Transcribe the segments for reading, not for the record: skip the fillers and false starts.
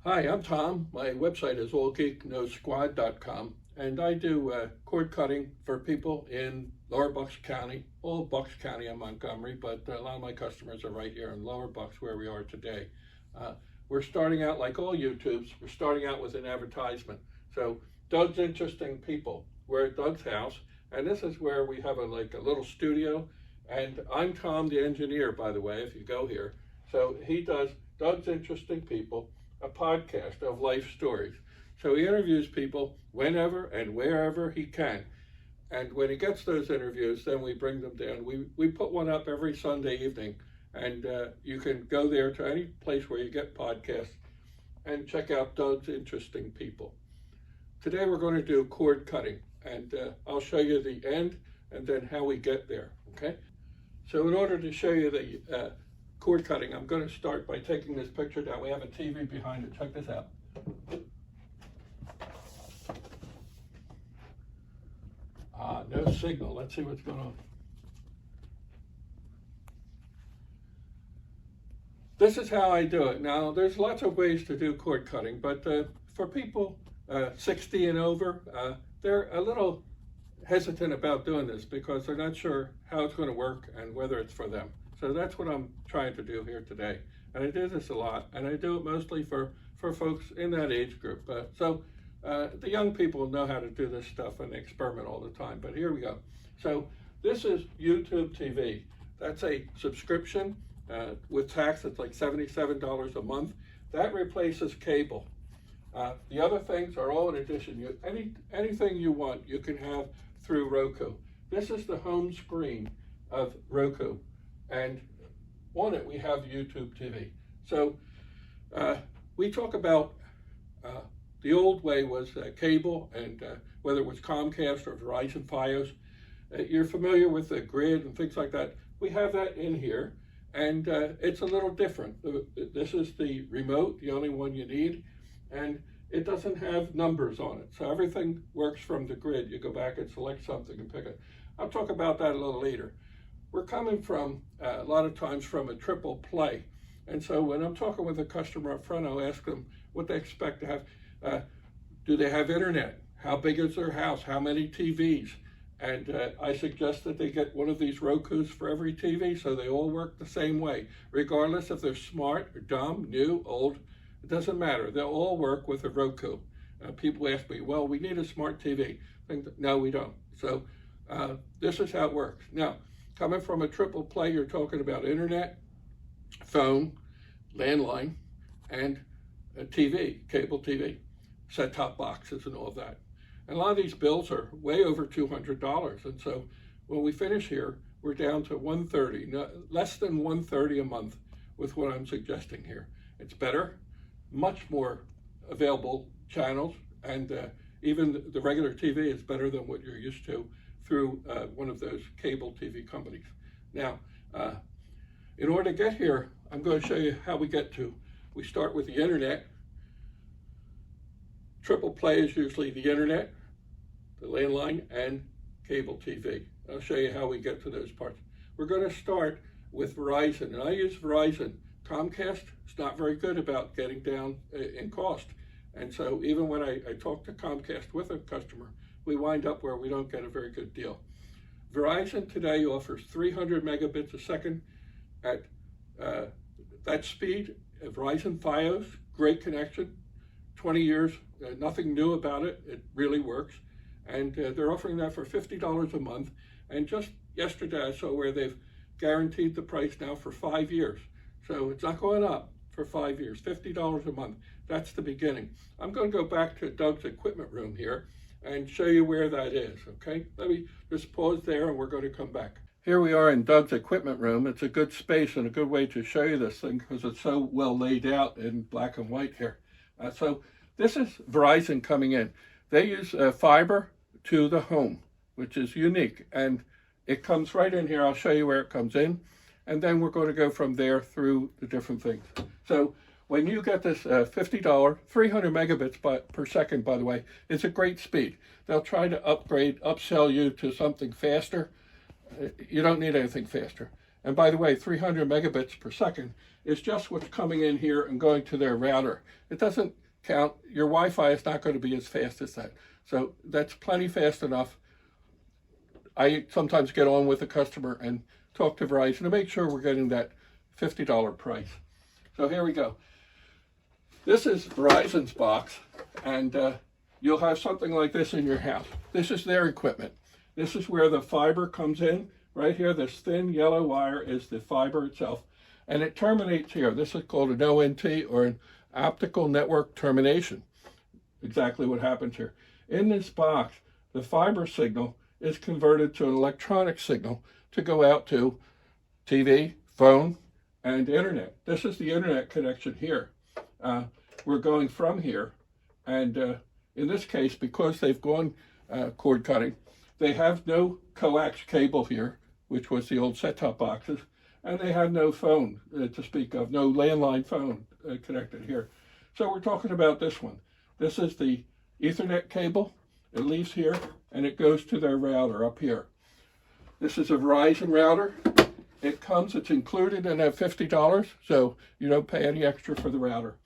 Hi, I'm Tom. My website is allgeeknosquad.com, and I do cord cutting for people in Lower Bucks County, all Bucks County and Montgomery, but a lot of my customers are right here in Lower Bucks where we are today. We're starting out like all YouTubes, we're starting out with an advertisement. So Doug's Interesting People, we're at Doug's house, and this is where we have a little studio, and I'm Tom the engineer, by the way, if you go here. So he does Doug's Interesting People, a podcast of life stories. So he interviews people whenever and wherever he can. And when he gets those interviews, then we bring them down. We put one up every Sunday evening, and you can go there to any place where you get podcasts and check out Doug's Interesting People. Today we're going to do cord cutting, and I'll show you the end and then how we get there, okay? So in order to show you the cord cutting, I'm going to start by taking this picture down. We have a TV behind it. Check this out. No signal. Let's see what's going on. This is how I do it. Now, there's lots of ways to do cord cutting, but for people 60 and over, they're a little hesitant about doing this because they're not sure how it's going to work and whether it's for them. So that's what I'm trying to do here today. And I do this a lot, and I do it mostly for folks in that age group. The young people know how to do this stuff and they experiment all the time, but here we go. So this is YouTube TV. That's a subscription with tax. It's like $77 a month. That replaces cable. The other things are all in addition. Anything you want, you can have through Roku. This is the home screen of Roku. And on it, we have YouTube TV. So we talk about the old way was cable, and whether it was Comcast or Verizon Fios. You're familiar with the grid and things like that. We have that in here, and it's a little different. This is the remote, the only one you need, and it doesn't have numbers on it. So everything works from the grid. You go back and select something and pick it. I'll talk about that a little later. We're coming from, a lot of times, from a triple play. And so when I'm talking with a customer up front, I'll ask them what they expect to have. Do they have internet? How big is their house? How many TVs? And I suggest that they get one of these Rokus for every TV so they all work the same way. Regardless if they're smart or dumb, new, old, it doesn't matter. They'll all work with a Roku. People ask me, well, we need a smart TV. No, we don't. So this is how it works. Now, coming from a triple play, you're talking about internet, phone, landline, and a TV, cable TV, set-top boxes and all of that. And a lot of these bills are way over $200. And so when we finish here, we're down to $130, less than $130 a month with what I'm suggesting here. It's better, much more available channels, and even the regular TV is better than what you're used to through one of those cable TV companies. Now, in order to get here, I'm going to show you how we get to. We start with the internet. Triple play is usually the internet, the landline, and cable TV. I'll show you how we get to those parts. We're going to start with Verizon, and I use Verizon. Comcast is not very good about getting down in cost. And so even when I talk to Comcast with a customer, we wind up where we don't get a very good deal. Verizon today offers 300 megabits a second at that speed. Verizon Fios, great connection, 20 years, nothing new about it. It really works. And they're offering that for $50 a month. And just yesterday I saw where they've guaranteed the price now for 5 years. So it's not going up for 5 years, $50 a month. That's the beginning. I'm going to go back to Doug's equipment room here and show you where that is, okay? Let me just pause there and we're going to come back. Here we are in Doug's equipment room. It's a good space and a good way to show you this thing because it's so well laid out in black and white here. So this is Verizon coming in. They use fiber to the home, which is unique. And it comes right in here. I'll show you where it comes in. And then we're going to go from there through the different things. So when you get this $50, 300 megabits per second, by the way, it's a great speed. They'll try to upsell you to something faster. You don't need anything faster. And by the way, 300 megabits per second is just what's coming in here and going to their router. It doesn't count, your Wi-Fi is not going to be as fast as that. So that's plenty fast enough. I sometimes get on with the customer and talk to Verizon to make sure we're getting that $50 price. So here we go. This is Verizon's box, and you'll have something like this in your house. This is their equipment. This is where the fiber comes in. Right here, this thin yellow wire is the fiber itself, and it terminates here. This is called an ONT, or an optical network termination. Exactly what happens here. In this box, the fiber signal is converted to an electronic signal to go out to TV, phone, and internet. This is the internet connection here. We're going from here, and in this case, because they've gone cord cutting, they have no coax cable here, which was the old set-top boxes, and they have no phone to speak of, no landline phone connected here. So we're talking about this one. This is the Ethernet cable. It leaves here, and it goes to their router up here. This is a Verizon router. It's included in that $50, so you don't pay any extra for the router.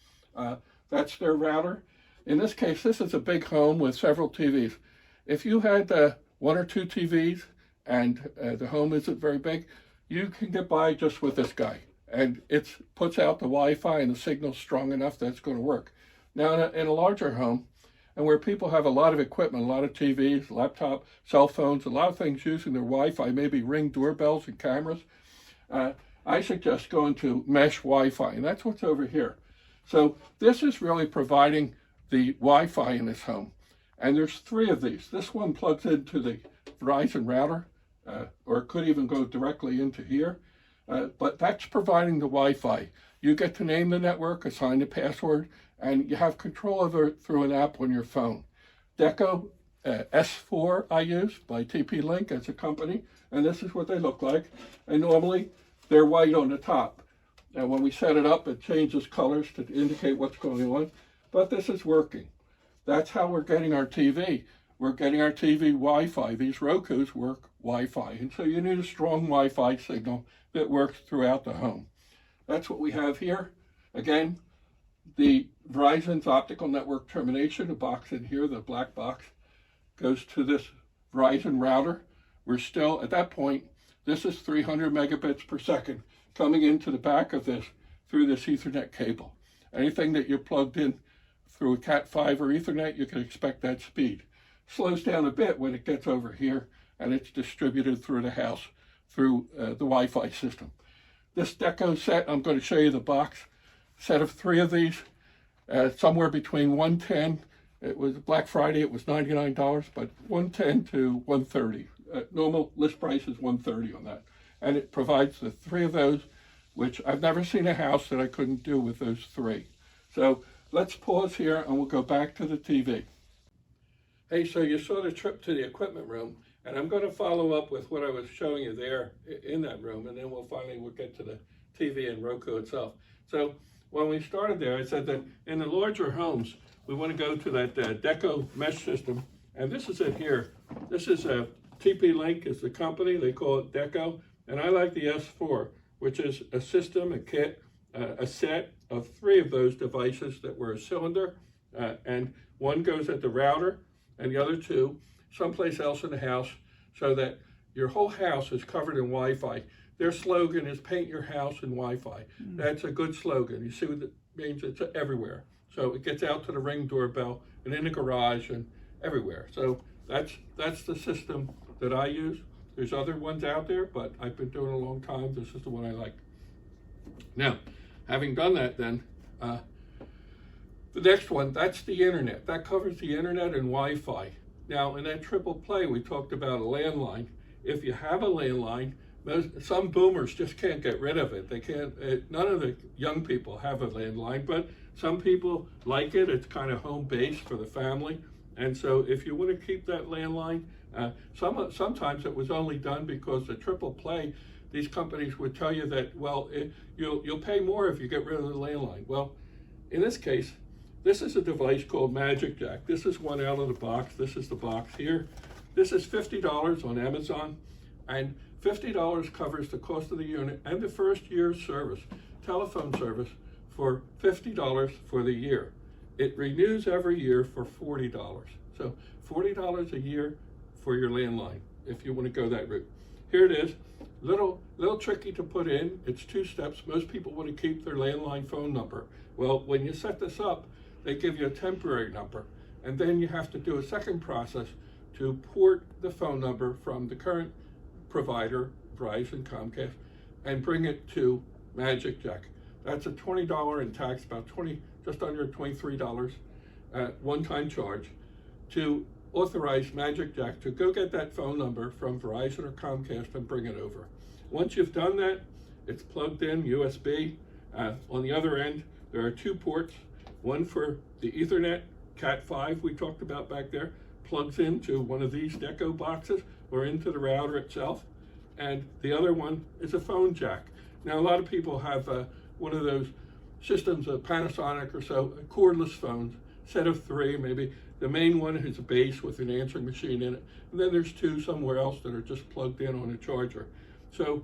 That's their router. In this case, this is a big home with several TVs. If you had one or two TVs and the home isn't very big, you can get by just with this guy. And it puts out the Wi-Fi and the signal's strong enough that it's going to work. Now, in a larger home, and where people have a lot of equipment, a lot of TVs, laptop, cell phones, a lot of things using their Wi-Fi, maybe Ring doorbells and cameras, I suggest going to mesh Wi-Fi, and that's what's over here. So this is really providing the Wi-Fi in this home. And there's three of these. This one plugs into the Verizon router, or it could even go directly into here. But that's providing the Wi-Fi. You get to name the network, assign the password, and you have control over it through an app on your phone. Deco S4 I use by TP-Link as a company, and this is what they look like. And normally they're white on the top. And when we set it up, it changes colors to indicate what's going on. But this is working. That's how we're getting our TV. We're getting our TV Wi-Fi. These Rokus work Wi-Fi. And so you need a strong Wi-Fi signal that works throughout the home. That's what we have here. Again, the Verizon's optical network termination, the box in here, the black box, goes to this Verizon router. We're still, at that point, this is 300 megabits per second coming into the back of this through this Ethernet cable. Anything that you're plugged in through a Cat5 or Ethernet, you can expect that speed. Slows down a bit when it gets over here and it's distributed through the house through the Wi-Fi system. This Deco set, I'm going to show you the box, set of three of these, somewhere between $110, it was Black Friday, it was $99, but $110 to $130. Normal list price is $130 on that. And it provides the three of those, which I've never seen a house that I couldn't do with those three. So let's pause here and we'll go back to the TV. Hey, so you saw the trip to the equipment room, and I'm going to follow up with what I was showing you there in that room, and then we'll get to the TV and Roku itself. So when we started there, I said that in the larger homes, we want to go to that Deco mesh system, and this is it here. This is a TP-Link is the company, they call it Deco, and I like the S4, which is a system, a kit, a set of three of those devices that were a cylinder, and one goes at the router, and the other two someplace else in the house, so that your whole house is covered in Wi-Fi. Their slogan is paint your house in Wi-Fi. That's a good slogan. You see what it means? It's everywhere. So it gets out to the Ring doorbell and in the garage and everywhere. So that's the system that I use. There's other ones out there, but I've been doing it a long time. This is the one I like. Now, having done that then, the next one, that's the internet. That covers the internet and Wi-Fi. Now, in that triple play, we talked about a landline. If you have a landline, some boomers just can't get rid of it. They can't, none of the young people have a landline, but some people like it. It's kind of home base for the family. And so if you want to keep that landline, sometimes it was only done because the triple play, these companies would tell you that, well, you'll pay more if you get rid of the landline. Well, in this case, this is a device called Magic Jack. This is one out of the box. This is the box here. This is $50 on Amazon. And $50 covers the cost of the unit and the first year's service, telephone service, for $50 for the year. It renews every year for $40. So $40 a year for your landline if you want to go that route. Here it is. Little tricky to put in. It's 2 steps. Most people want to keep their landline phone number. Well, when you set this up, they give you a temporary number, and then you have to do a second process to port the phone number from the current provider, Verizon, Comcast, and bring it to Magic Jack. That's a $20 in tax, just under $23 one-time charge to authorize Magic Jack to go get that phone number from Verizon or Comcast and bring it over. Once you've done that, it's plugged in USB. On the other end, there are 2 ports, one for the Ethernet, Cat5 we talked about back there, plugs into one of these deco boxes or into the router itself, and the other one is a phone jack. Now, a lot of people have one of those systems, a Panasonic or so, cordless phones, set of 3 maybe. The main one is a base with an answering machine in it, and then there's 2 somewhere else that are just plugged in on a charger. So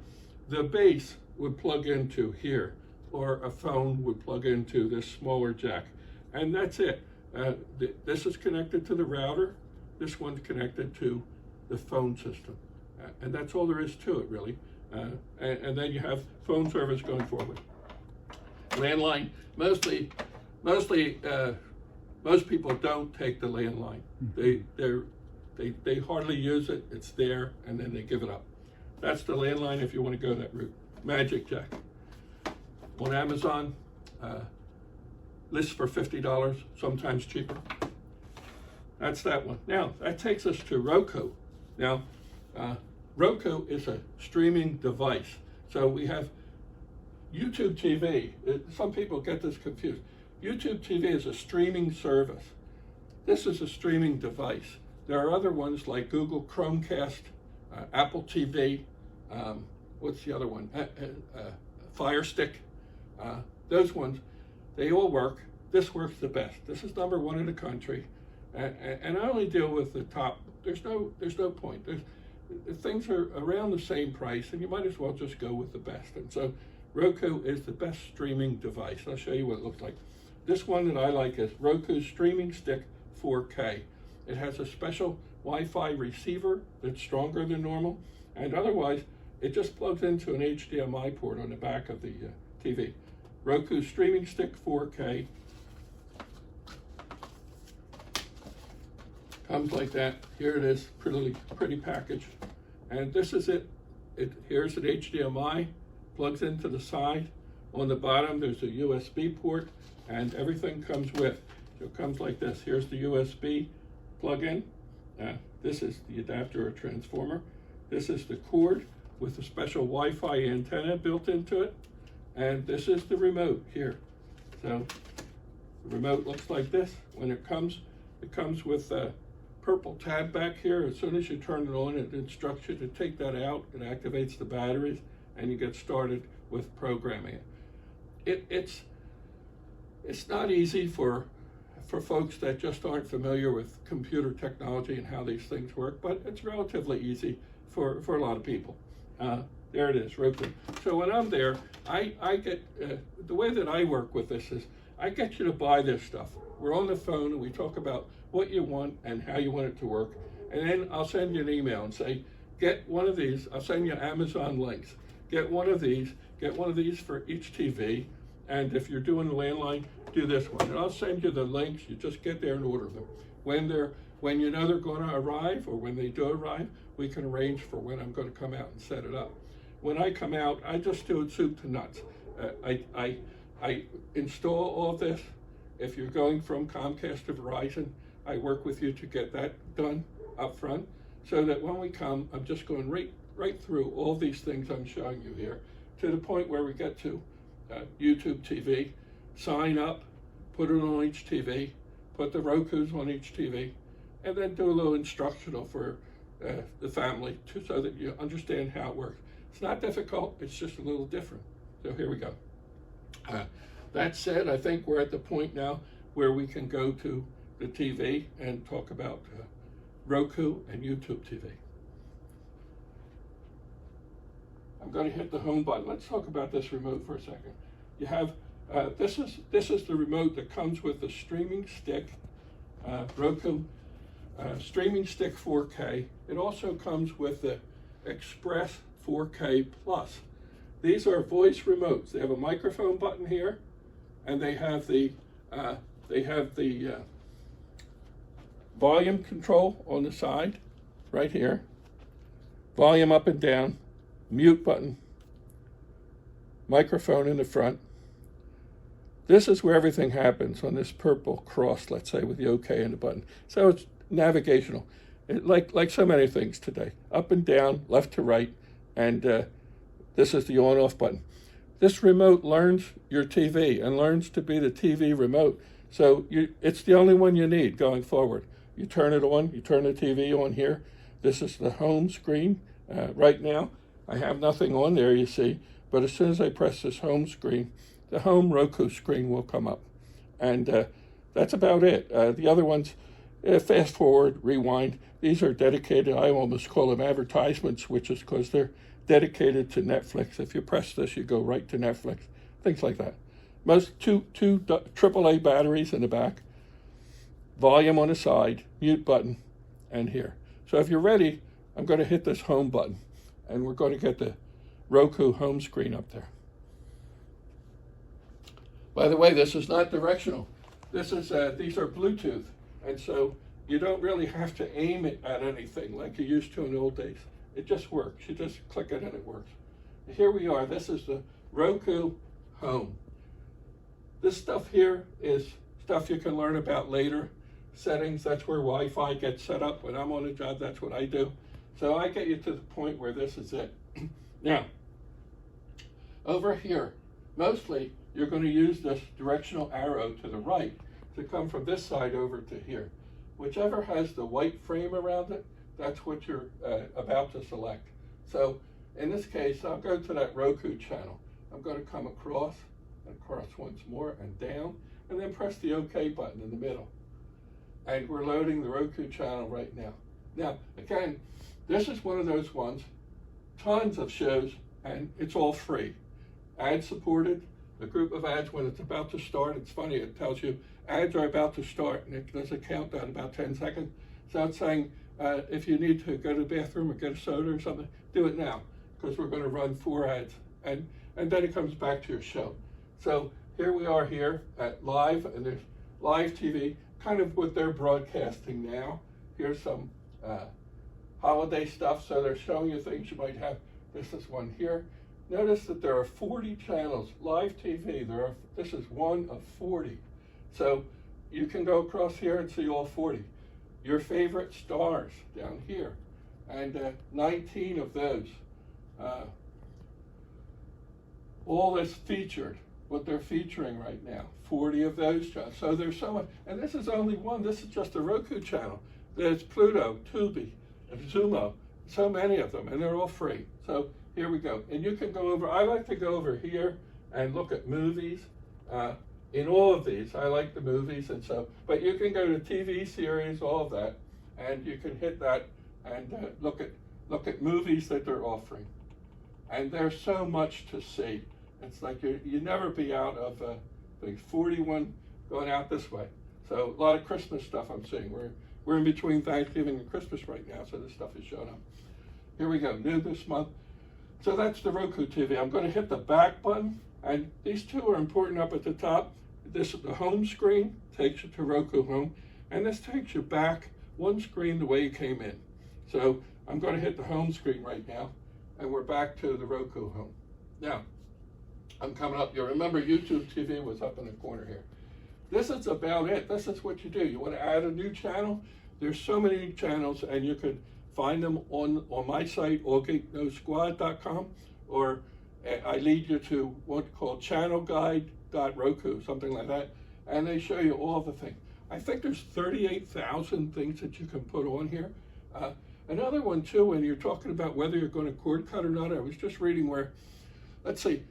the base would plug into here, or a phone would plug into this smaller jack, and that's it. This is connected to the router, this one's connected to the phone system, and that's all there is to it, really. And then you have phone service going forward. Landline, most people don't take the landline. They hardly use it. It's there, and then they give it up. That's the landline if you want to go that route. Magic Jack on Amazon, lists for $50, sometimes cheaper. That's that one. Now that takes us to Roku. Now, Roku is a streaming device. So we have YouTube TV. Some people get this confused. YouTube TV is a streaming service. This is a streaming device. There are other ones like Google Chromecast, Apple TV, what's the other one? Fire Stick. Those ones, they all work. This works the best. This is number 1 in the country. And I only deal with the top. There's no point. Things are around the same price, and you might as well just go with the best. And so Roku is the best streaming device. I'll show you what it looks like. This one that I like is Roku Streaming Stick 4K. It has a special Wi-Fi receiver that's stronger than normal, and otherwise it just plugs into an HDMI port on the back of the TV. Roku Streaming Stick 4K. Comes like that. Here it is, pretty package. And this is it. Here's an HDMI, plugs into the side. On the bottom, there's a USB port, and everything comes with. So it comes like this. Here's the USB plug-in. This is the adapter or transformer. This is the cord with a special Wi-Fi antenna built into it. And this is the remote here. So the remote looks like this. When it comes with a purple tab back here. As soon as you turn it on, it instructs you to take that out. It activates the batteries, and you get started with programming it. It's not easy for folks that just aren't familiar with computer technology and how these things work, but it's relatively easy for a lot of people. There it is, Roku. So when I'm there, I get, the way that I work with this is, I get you to buy this stuff. We're on the phone and we talk about what you want and how you want it to work. And then I'll send you an email and say, get one of these. I'll send you Amazon links. Get one of these for each TV. And if you're doing the landline, do this one. And I'll send you the links. You just get there and order them. When you know they're going to arrive, or when they do arrive, we can arrange for when I'm going to come out and set it up. When I come out, I just do it soup to nuts. I install all of this. If you're going from Comcast to Verizon, I work with you to get that done up front, so that when we come, I'm just going right through all these things I'm showing you here, to the point where we get to YouTube TV, sign up, put it on each TV, put the Rokus on each TV, and then do a little instructional for the family, so that you understand how it works. It's not difficult, it's just a little different. So here we go. That said, I think we're at the point now where we can go to the TV and talk about Roku and YouTube TV. I'm going to hit the home button. Let's talk about this remote for a second. You have, this is the remote that comes with the streaming stick, Roku streaming stick 4K. It also comes with the Express 4K Plus. These are voice remotes. They have a microphone button here, and they have the volume control on the side, right here. Volume up and down, mute button, microphone in the front. This is where everything happens on this purple cross, let's say, with the OK and the button. So it's navigational, like so many things today. Up and down, left to right, and this is the on-off button. This remote learns your TV and learns to be the TV remote. So it's the only one you need going forward. You turn it on, you turn the TV on here. This is the home screen. Right now, I have nothing on there, you see, but as soon as I press this home screen, the home Roku screen will come up. And that's about it. The other ones, fast forward, rewind. These are dedicated, I almost call them advertisement switches because they're dedicated to Netflix. If you press this, you go right to Netflix, things like that. Most two AAA batteries in the back, volume on the side, mute button, and here. So if you're ready, I'm going to hit this home button, and we're going to get the Roku home screen up there. By the way, this is not directional. These are Bluetooth, and so you don't really have to aim it at anything like you used to in the old days. It just works. You just click it and it works. Here we are. This is the Roku Home. This stuff here is stuff you can learn about later. Settings, that's where Wi-Fi gets set up. When I'm on a job, that's what I do. So I get you to the point where this is it. Now, over here, mostly you're going to use this directional arrow to the right to come from this side over to here. Whichever has the white frame around it, that's what you're about to select. So in this case, I'll go to that Roku channel. I'm going to come across once more and down, and then press the OK button in the middle. And we're loading the Roku channel right now. Now, again, this is one of those ones, tons of shows, and it's all free. Ad supported, a group of ads when it's about to start. It's funny, it tells you ads are about to start, and it does a countdown about 10 seconds. So it's saying, if you need to go to the bathroom or get a soda or something, do it now, because we're going to run 4 ads, and then it comes back to your show. So here we are here at live, and there's live TV, kind of what they're broadcasting now. Here's some holiday stuff, so they're showing you things you might have. This is one here. Notice that there are 40 channels, live TV. This is one of 40. So you can go across here and see all 40. Your favorite stars down here, and 19 of those. All this featured, what they're featuring right now, 40 of those channels. So there's so much, and this is only one. This is just a Roku channel. There's Pluto, Tubi, and Zumo, so many of them, and they're all free. So here we go. And you can go over, I like to go over here and look at movies. In all of these, I like the movies, and so, but you can go to TV series, all of that, and you can hit that and look at movies that they're offering. And there's so much to see. It's like you never be out of things. 41 going out this way. So a lot of Christmas stuff I'm seeing. We're in between Thanksgiving and Christmas right now, so this stuff is showing up. Here we go, new this month. So that's the Roku TV. I'm going to hit the back button, and these two are important up at the top. This is the home screen, takes you to Roku Home, and this takes you back one screen the way you came in. So I'm going to hit the home screen right now, and we're back to the Roku Home. Now, I'm coming up. You remember YouTube TV was up in the corner here. This is about it. This is what you do. You want to add a new channel? There's so many channels, and you could find them on my site, allgeeknosquad.com, or I lead you to what's called channelguide.roku, something like that, and they show you all the things. I think there's 38,000 things that you can put on here. Another one too, when you're talking about whether you're going to cord cut or not, I was just reading where, let's see,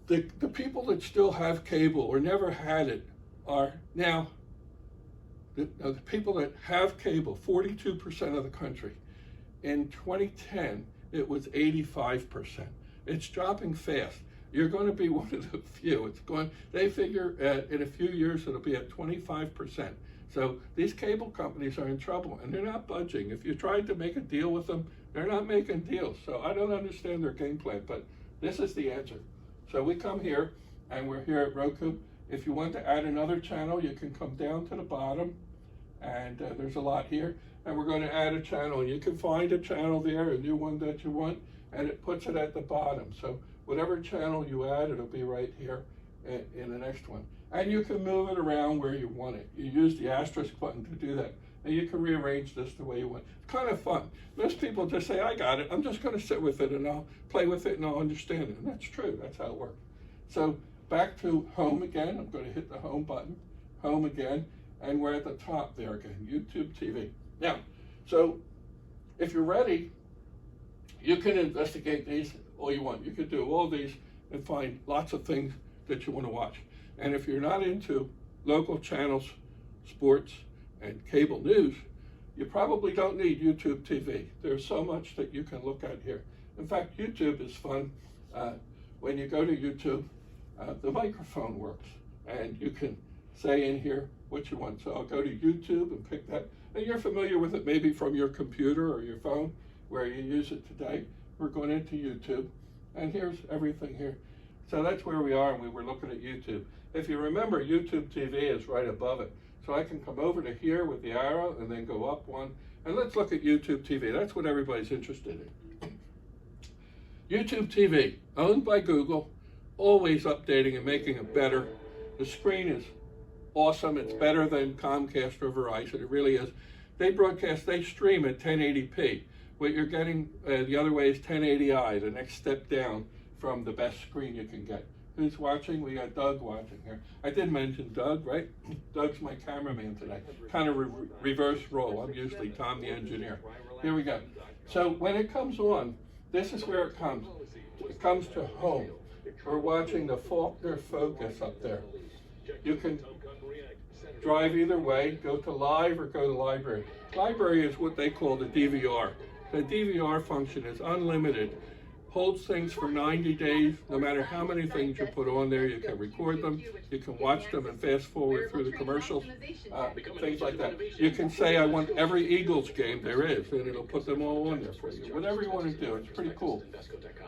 the people that still have cable or never had it are now, the people that have cable, 42% of the country. In 2010, it was 85%. It's dropping fast. You're going to be one of the few. They figure in a few years it'll be at 25%. So these cable companies are in trouble, and they're not budging. If you tried to make a deal with them, they're not making deals. So I don't understand their game plan, but this is the answer. So we come here, and we're here at Roku. If you want to add another channel, you can come down to the bottom, and there's a lot here. And we're going to add a channel, and you can find a channel there, a new one that you want, and it puts it at the bottom. So whatever channel you add, it'll be right here in the next one. And you can move it around where you want it. You use the asterisk button to do that. And you can rearrange this the way you want. It's kind of fun. Most people just say, I got it. I'm just going to sit with it and I'll play with it and I'll understand it. And that's true. That's how it works. So back to home again. I'm going to hit the home button. Home again. And we're at the top there again. YouTube TV. Now, so if you're ready, you can investigate these all you want. You could do all these and find lots of things that you want to watch. And if you're not into local channels, sports, and cable news, you probably don't need YouTube TV. There's so much that you can look at here. In fact, YouTube is fun. When you go to YouTube, the microphone works, and you can say in here what you want. So I'll go to YouTube and pick that. And you're familiar with it maybe from your computer or your phone where you use it today. We're going into YouTube, and here's everything here. So that's where we are, and we were looking at YouTube. If you remember, YouTube TV is right above it. So I can come over to here with the arrow and then go up one. And let's look at YouTube TV. That's what everybody's interested in. YouTube TV, owned by Google, always updating and making it better. The screen is awesome. It's better than Comcast or Verizon. It really is. They stream at 1080p. What you're getting the other way is 1080i, the next step down from the best screen you can get. Who's watching? We got Doug watching here. I did mention Doug, right? Doug's my cameraman today. Kind of reverse role. I'm usually Tom the engineer. Here we go. So when it comes on, this is where it comes. It comes to home. We're watching the Faulkner Focus up there. You can drive either way, go to live or go to library. Library is what they call the DVR. The DVR function is unlimited. Holds things for 90 days. No matter how many things you put on there, you can record them, you can watch them and fast forward through the commercials, things like that. You can say, I want every Eagles game there is, and it'll put them all on there for you. Whatever you want to do, it's pretty cool.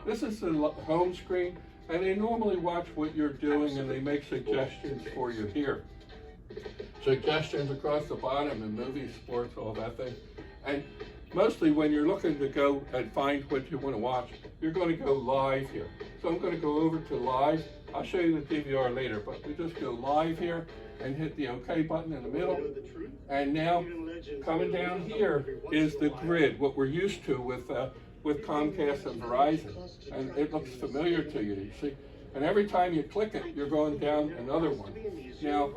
This is the home screen, and they normally watch what you're doing, and they make suggestions for you here. Suggestions across the bottom in movies, sports, all that thing. And mostly when you're looking to go and find what you want to watch, you're going to go live here. So I'm going to go over to live. I'll show you the DVR later, but we just go live here and hit the OK button in the middle. And now coming down here is the grid, what we're used to with Comcast and Verizon. And it looks familiar to you, you see. And every time you click it, you're going down another one. Now,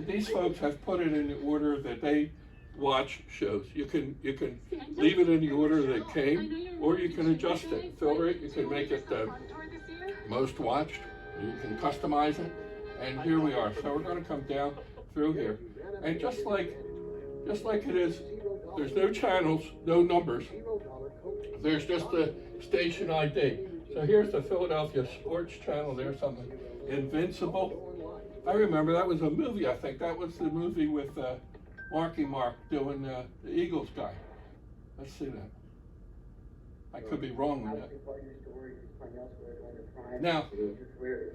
these folks have put it in the order that they watch shows. You can leave it in the order that it came, or you can adjust it, filter it. You can make it most watched. You can customize it, and here we are. So we're going to come down through here, and just like it is, there's no channels, no numbers. There's just the station ID. So here's the Philadelphia Sports Channel. There's something. Invincible. I remember that was a movie. I think that was the movie with Marky Mark doing the Eagles guy. Let's see that. I could be wrong with that. Now,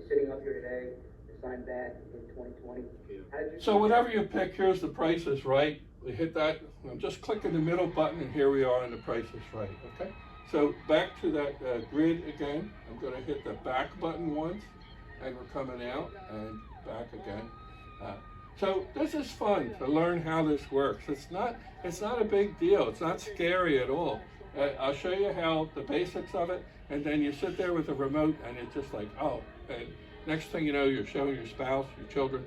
sitting up here today, signed back in 2020. So whatever you pick, here's the Price is Right. We hit that. I'm just clicking the middle button, and here we are in the Price is Right. Okay. So back to that grid again. I'm going to hit the back button once, and we're coming out and back again. So this is fun to learn how this works. It's not a big deal. It's not scary at all. I'll show you how the basics of it, and then you sit there with a remote, and it's just like, oh. And next thing you know, you're showing your spouse, your children.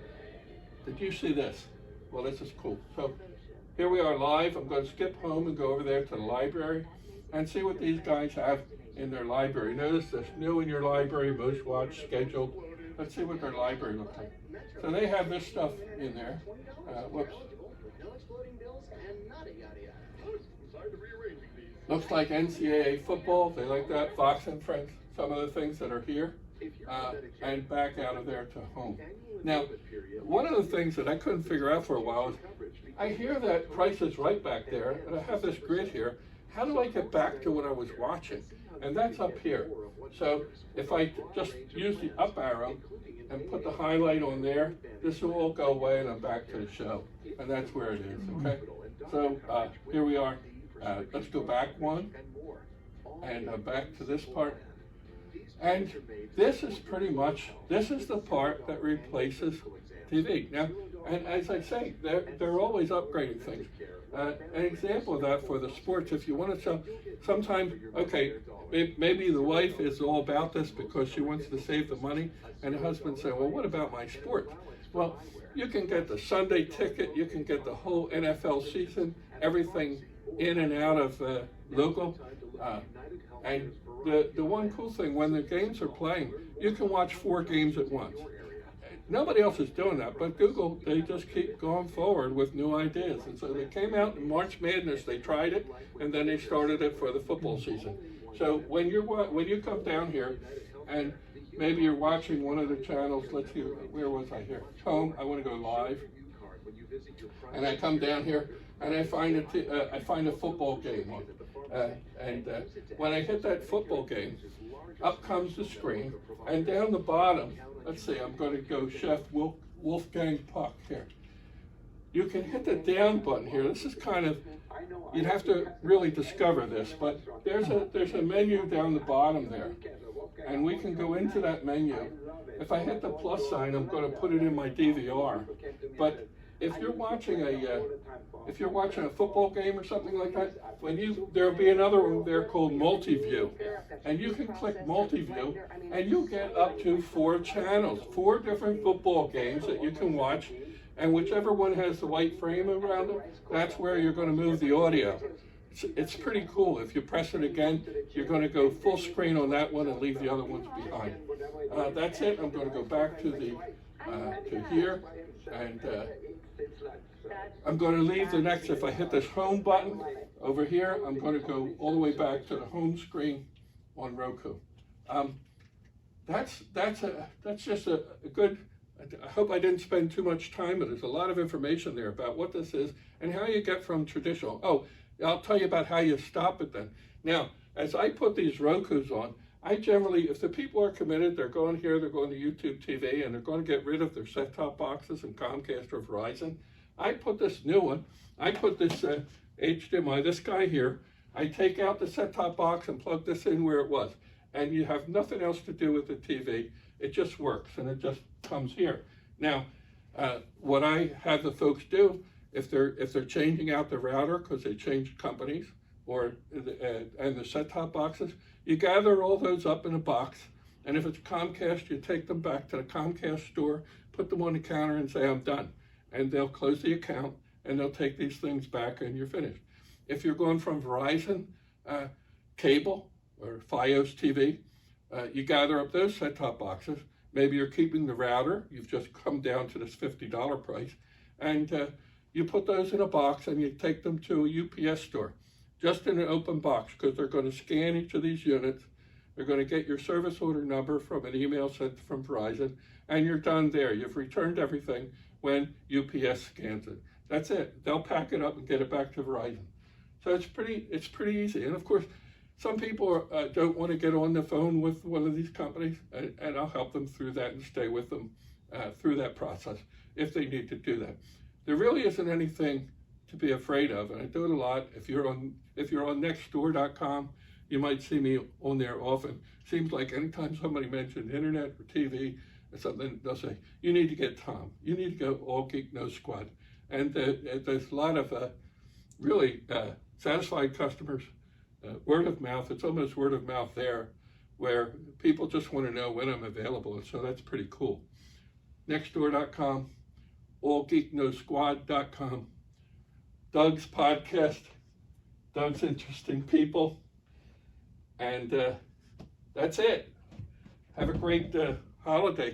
Did you see this? Well, this is cool. So here we are live. I'm going to skip home and go over there to the library and see what these guys have in their library. Notice this new in your library, most watched, scheduled. Let's see what their library looks like. So they have this stuff in there. Whoops. Looks like NCAA football. They like that. Fox and Friends. Some of the things that are here. And back out of there to home. Now, one of the things that I couldn't figure out for a while is I hear that Price is Right back there, and I have this grid here. How do I get back to what I was watching? And that's up here. So if I just use the up arrow and put the highlight on there, this will all go away and I'm back to the show. And that's where it is, okay? So here we are. Let's go back one and back to this part. And this is pretty much, this is the part that replaces TV. Now, and as I say, they're always upgrading things. An example of that for the sports, if you want to show, sometimes, okay, maybe the wife is all about this because she wants to save the money, and the husband said, well, what about my sport? Well, you can get the Sunday ticket, you can get the whole NFL season, everything in and out of local. And the one cool thing, when the games are playing, you can watch 4 games at once. Nobody else is doing that, but Google, they just keep going forward with new ideas. And so they came out in March Madness, they tried it, and then they started it for the football season. So when you come down here, and maybe you're watching one of the channels, let's see, where was I here? Home, I want to go live. And I come down here, and I find a football game on. When I hit that football game, up comes the screen, and down the bottom, let's see, I'm going to go Chef Wolfgang Puck here. You can hit the down button here. This is kind of, you'd have to really discover this, but there's a menu down the bottom there, and we can go into that menu. If I hit the plus sign, I'm going to put it in my DVR. But if you're watching a football game or something like that, there'll be another one there called multi-view, and you can click multi-view, and you get up to 4 channels, 4 different football games that you can watch, and whichever one has the white frame around it, that's where you're going to move the audio. It's pretty cool. If you press it again, you're going to go full screen on that one and leave the other ones behind. That's it. I'm going to go back to here, and I'm going to leave the next. If I hit this home button over here, I'm going to go all the way back to the home screen on Roku. That's just a good. I hope I didn't spend too much time, but there's a lot of information there about what this is and how you get from traditional. Oh, I'll tell you about how you stop it then. Now, as I put these Rokus on, I generally, if the people are committed, they're going here, they're going to YouTube TV, and they're going to get rid of their set-top boxes and Comcast or Verizon. I put this new one, I put this HDMI, this guy here, I take out the set-top box and plug this in where it was. And you have nothing else to do with the TV. It just works, and it just comes here. Now, what I have the folks do, if they're changing out the router because they changed companies, and the set-top boxes, you gather all those up in a box, and if it's Comcast, you take them back to the Comcast store, put them on the counter, and say, I'm done. And they'll close the account, and they'll take these things back, and you're finished. If you're going from Verizon cable or Fios TV, you gather up those set-top boxes. Maybe you're keeping the router. You've just come down to this $50 price, and you put those in a box, and you take them to a UPS store, just in an open box, because they're going to scan each of these units. They're going to get your service order number from an email sent from Verizon, and you're done there. You've returned everything when UPS scans it. That's it. They'll pack it up and get it back to Verizon. So it's pretty easy. And of course, some people don't want to get on the phone with one of these companies, and I'll help them through that and stay with them through that process if they need to do that. There really isn't anything to be afraid of, and I do it a lot. If you're on nextdoor.com, you might see me on there often. Seems like anytime somebody mentioned internet or TV or something, they'll say, you need to get Tom. You need to go All Geek No Squad. And there's a lot of really satisfied customers. Word of mouth, it's almost word of mouth there, where people just want to know when I'm available, and so that's pretty cool. Nextdoor.com, allgeeknosquad.com, Doug's podcast, Doug's Interesting People, and that's it. Have a great holiday.